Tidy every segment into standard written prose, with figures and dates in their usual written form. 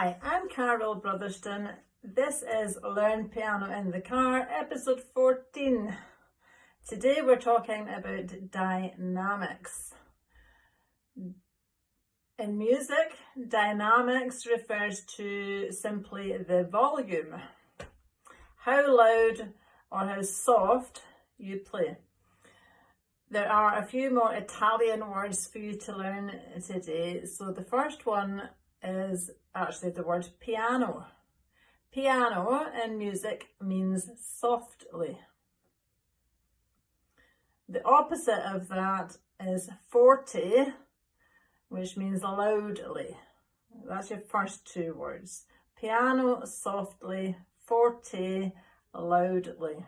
Hi, I'm Carol Brotherston. This is Learn Piano in the Car, episode 14. Today we're talking about dynamics. In music, dynamics refers to simply the volume, how loud or how soft you play. There are a few more Italian words for you to learn today. So the first one is actually the word piano. Piano in music means softly. The opposite of that is forte, which means loudly. That's your first two words. Piano, softly, forte, loudly.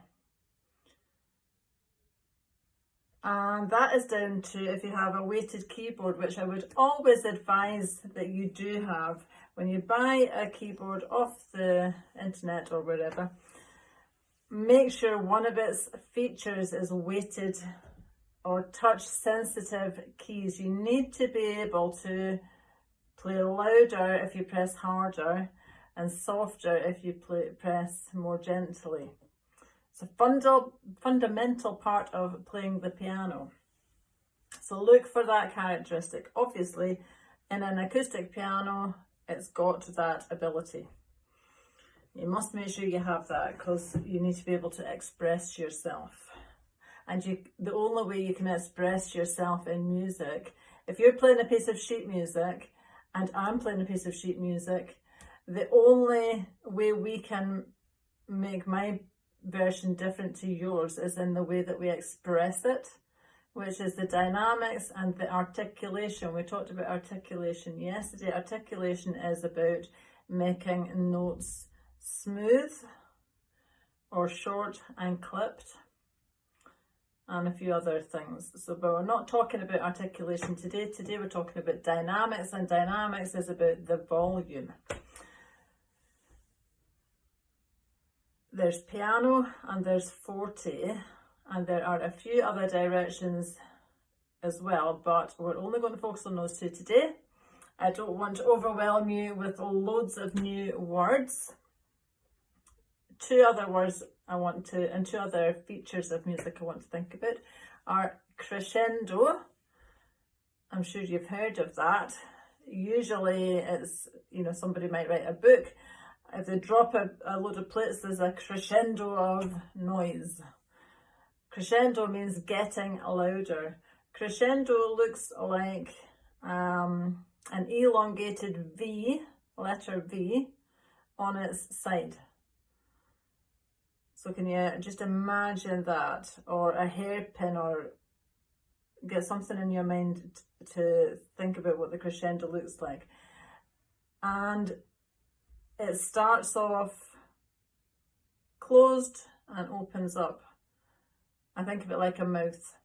And that is down to if you have a weighted keyboard, which I would always advise that you do have. When you buy a keyboard off the internet or wherever, make sure one of its features is weighted or touch sensitive keys. You need to be able to play louder if you press harder and softer if you press more gently. It's a fundamental part of playing the piano. So look for that characteristic. Obviously, in an acoustic piano, it's got that ability. You must make sure you have that because you need to be able to express yourself. And the only way you can express yourself in music, if you're playing a piece of sheet music and I'm playing a piece of sheet music, the only way we can make my version different to yours is in the way that we express it, which is the dynamics and the articulation. We talked about articulation yesterday. Articulation is about making notes smooth or short and clipped and a few other things. But we're not talking about articulation today. Today we're talking about dynamics, and dynamics is about the volume. There's piano and there's forte, and there are a few other directions as well, but we're only going to focus on those two today. I don't want to overwhelm you with loads of new words. Two other words and two other features of music I want to think about are crescendo. I'm sure you've heard of that. Usually it's, somebody might write a book. If they drop a load of plates, there's a crescendo of noise. Crescendo means getting louder. Crescendo looks like an elongated V, letter V, on its side. So can you just imagine that? Or a hairpin, or get something in your mind to think about what the crescendo looks like. And it starts off closed and opens up. I think of it like a mouth.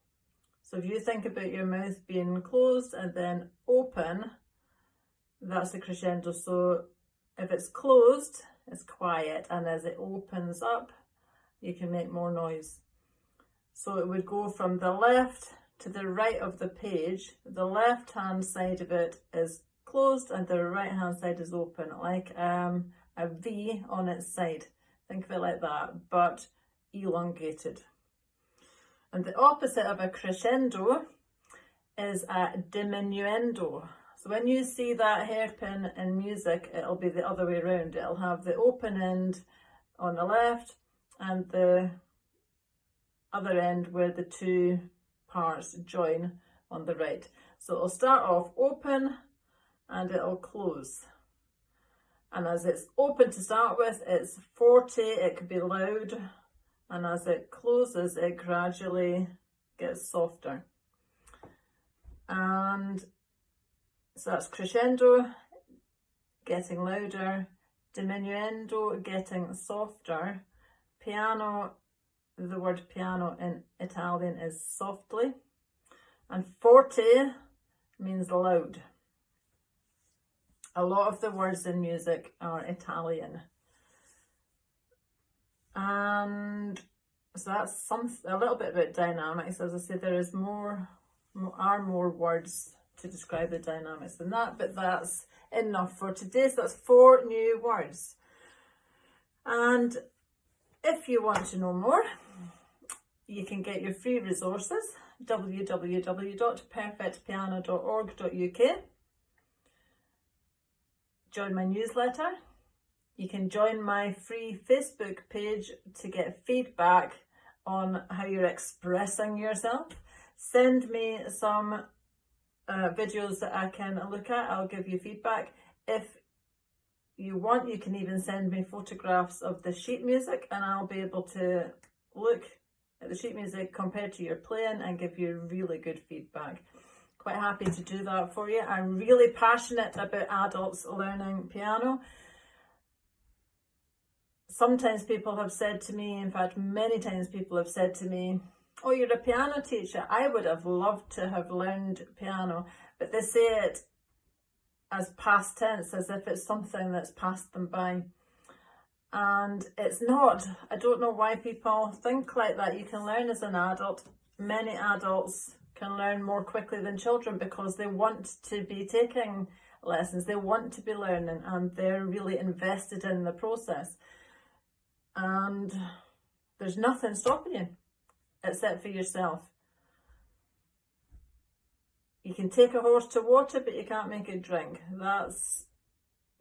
So if you think about your mouth being closed and then open, that's a crescendo. So if it's closed, it's quiet, and as it opens up, you can make more noise. So it would go from the left to the right of the page. The left hand side of it is closed and the right hand side is open, like a V on its side. Think of it like that, but elongated. And the opposite of a crescendo is a diminuendo. So when you see that hairpin in music, it'll be the other way around. It'll have the open end on the left and the other end where the two parts join on the right. So it'll start off open and it'll close. And as it's open to start with, it's forte, it could be loud, and as it closes, it gradually gets softer. And so that's crescendo, getting louder, diminuendo, getting softer. Piano, the word piano in Italian is softly, and forte means loud. A lot of the words in music are Italian. And so that's a little bit about dynamics. As I said, there is more words to describe the dynamics in that, but that's enough for today. So that's 4 new words. And if you want to know more, you can get your free resources, www.perfectpiano.org.uk. Join my newsletter. You can join my free Facebook page to get feedback on how you're expressing yourself. Send me some videos that I can look at. I'll give you feedback. If you want, you can even send me photographs of the sheet music, and I'll be able to look at the sheet music compared to your playing and give you really good feedback. Quite happy to do that for you. I'm really passionate about adults learning piano. Sometimes people have said to me, in fact many times people have said to me, oh, you're a piano teacher. I would have loved to have learned piano, but they say it as past tense, as if it's something that's passed them by. And it's not. I don't know why people think like that. You can learn as an adult. Many adults can learn more quickly than children because they want to be taking lessons. They want to be learning, and they're really invested in the process. And there's nothing stopping you except for yourself. You can take a horse to water, but you can't make it drink. That's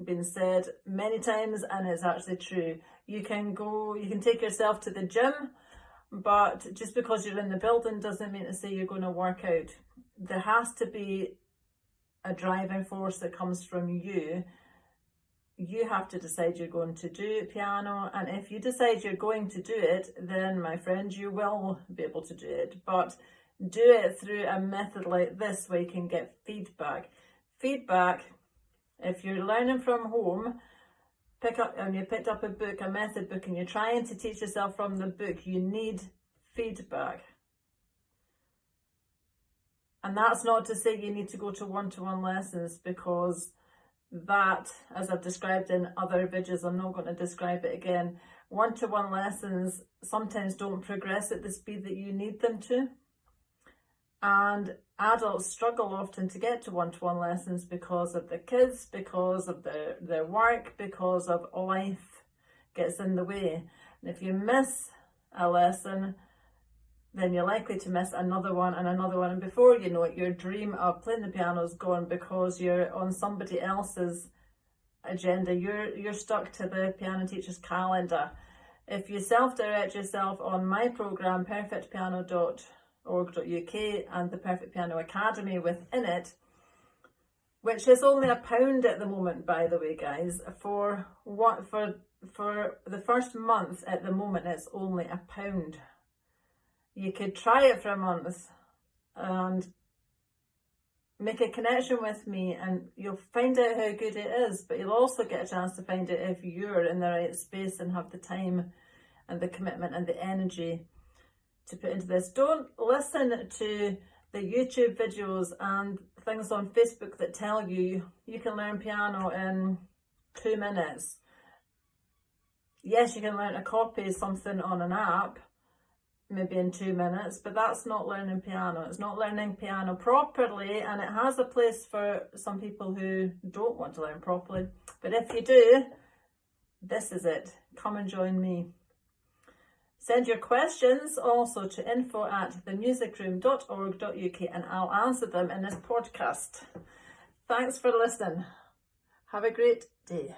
been said many times, and it's actually true. You can take yourself to the gym, but just because you're in the building doesn't mean to say you're going to work out. There has to be a driving force that comes from you. You have to decide you're going to do piano, and if you decide you're going to do it, then my friend, you will be able to do it. But do it through a method like this where you can get feedback. If you're learning from home, you picked up a book, a method book, and you're trying to teach yourself from the book, you need feedback. And that's not to say you need to go to one-to-one lessons, because that, as I've described in other videos, I'm not going to describe it again. One-to-one lessons sometimes don't progress at the speed that you need them to. And adults struggle often to get to one-to-one lessons because of the kids, because of their work, because of life gets in the way. And if you miss a lesson, then you're likely to miss another one and another one. And before you know it, your dream of playing the piano is gone because you're on somebody else's agenda. You're stuck to the piano teacher's calendar. If you self-direct yourself on my program, perfectpiano.org.uk, and the Perfect Piano Academy within it, which is only £1 at the moment, by the way, guys. For the first month at the moment, it's only £1. You could try it for a month and make a connection with me, and you'll find out how good it is, but you'll also get a chance to find out if you're in the right space and have the time and the commitment and the energy to put into this. Don't listen to the YouTube videos and things on Facebook that tell you you can learn piano in 2 minutes. Yes, you can learn to copy something on an app, maybe in 2 minutes, but that's not learning piano. It's not learning piano properly, and it has a place for some people who don't want to learn properly. But if you do, this is it. Come and join me. Send your questions also to info@themusicroom.org.uk, and I'll answer them in this podcast. Thanks for listening. Have a great day.